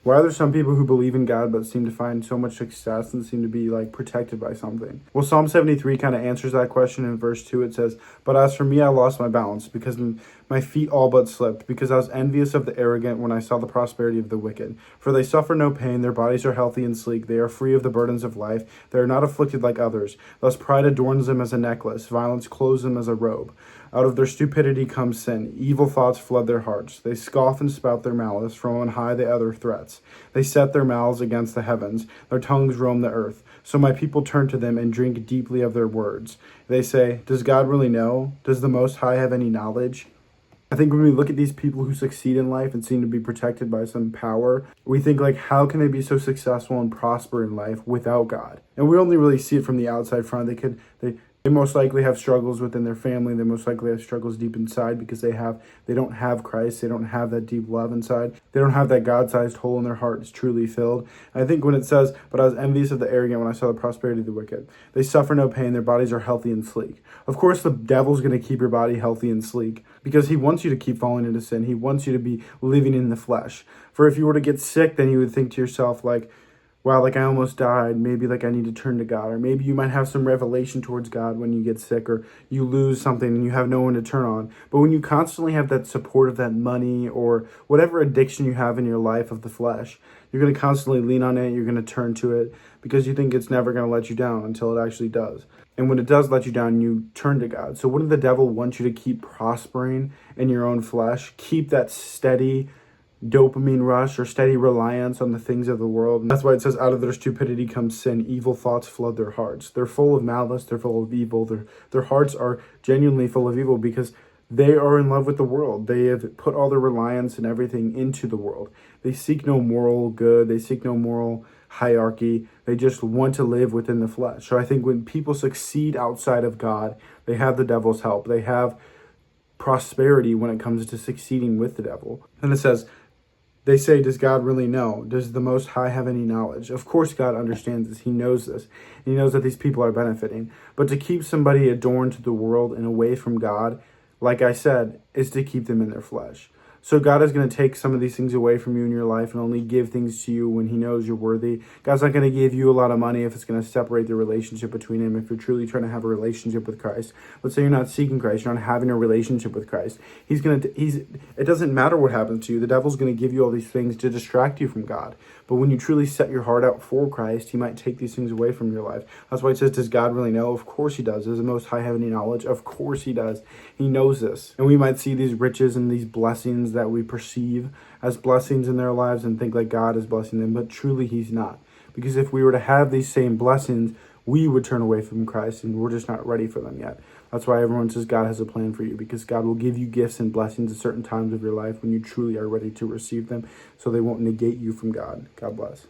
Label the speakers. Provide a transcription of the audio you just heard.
Speaker 1: Why are there some people who believe in God but seem to find so much success and seem to be like protected by something? Well, Psalm 73 kind of answers that question in verse 2. It says, "But as for me, I lost my balance because my feet all but slipped, because I was envious of the arrogant when I saw the prosperity of the wicked. For they suffer no pain, their bodies are healthy and sleek, they are free of the burdens of life, they are not afflicted like others. Thus pride adorns them as a necklace, violence clothes them as a robe. Out of their stupidity comes sin. Evil thoughts flood their hearts. They scoff and spout their malice. From on high they utter threats. They set their mouths against the heavens. Their tongues roam the earth. So my people turn to them and drink deeply of their words. They say, 'Does God really know? Does the Most High have any knowledge?'" I think when we look at these people who succeed in life and seem to be protected by some power, we think like, how can they be so successful and prosper in life without God? And we only really see it from the outside front. They most likely have struggles within their family. They most likely have struggles deep inside because they don't have Christ. They don't have that deep love inside. They don't have that God-sized hole in their heart that's truly filled. And I think when it says, "But I was envious of the arrogant when I saw the prosperity of the wicked," they suffer no pain. Their bodies are healthy and sleek. Of course, the devil's going to keep your body healthy and sleek because he wants you to keep falling into sin. He wants you to be living in the flesh. For if you were to get sick, then you would think to yourself like, wow, like I almost died. Maybe like I need to turn to God. Or maybe you might have some revelation towards God when you get sick, or you lose something and you have no one to turn on. But when you constantly have that support of that money or whatever addiction you have in your life of the flesh, you're going to constantly lean on it. You're going to turn to it because you think it's never going to let you down until it actually does. And when it does let you down, you turn to God. So wouldn't the devil want you to keep prospering in your own flesh? Keep that steady dopamine rush or steady reliance on the things of the world. And that's why it says, out of their stupidity comes sin. Evil thoughts flood their hearts. They're full of malice. They're full of evil. Their hearts are genuinely full of evil because they are in love with the world. They have put all their reliance and everything into the world. They seek no moral good. They seek no moral hierarchy. They just want to live within the flesh. So I think when people succeed outside of God, they have the devil's help. They have prosperity when it comes to succeeding with the devil. And it says, they say, "Does God really know? Does the Most High have any knowledge?" Of course God understands this. He knows this. He knows that these people are benefiting. But to keep somebody adorned to the world and away from God, like I said, is to keep them in their flesh. So God is going to take some of these things away from you in your life and only give things to you when he knows you're worthy. God's not going to give you a lot of money if it's going to separate the relationship between him. If you're truly trying to have a relationship with Christ, let's say you're not seeking Christ, you're not having a relationship with Christ. It doesn't matter what happens to you. The devil's going to give you all these things to distract you from God. But when you truly set your heart out for Christ, he might take these things away from your life. That's why it says, does God really know? Of course he does. Does the Most High have any knowledge? Of course he does. He knows this. And we might see these riches and these blessings that we perceive as blessings in their lives and think like God is blessing them, but truly he's not. Because if we were to have these same blessings, we would turn away from Christ, and we're just not ready for them yet. That's why everyone says God has a plan for you, because God will give you gifts and blessings at certain times of your life when you truly are ready to receive them, so they won't negate you from God. God bless.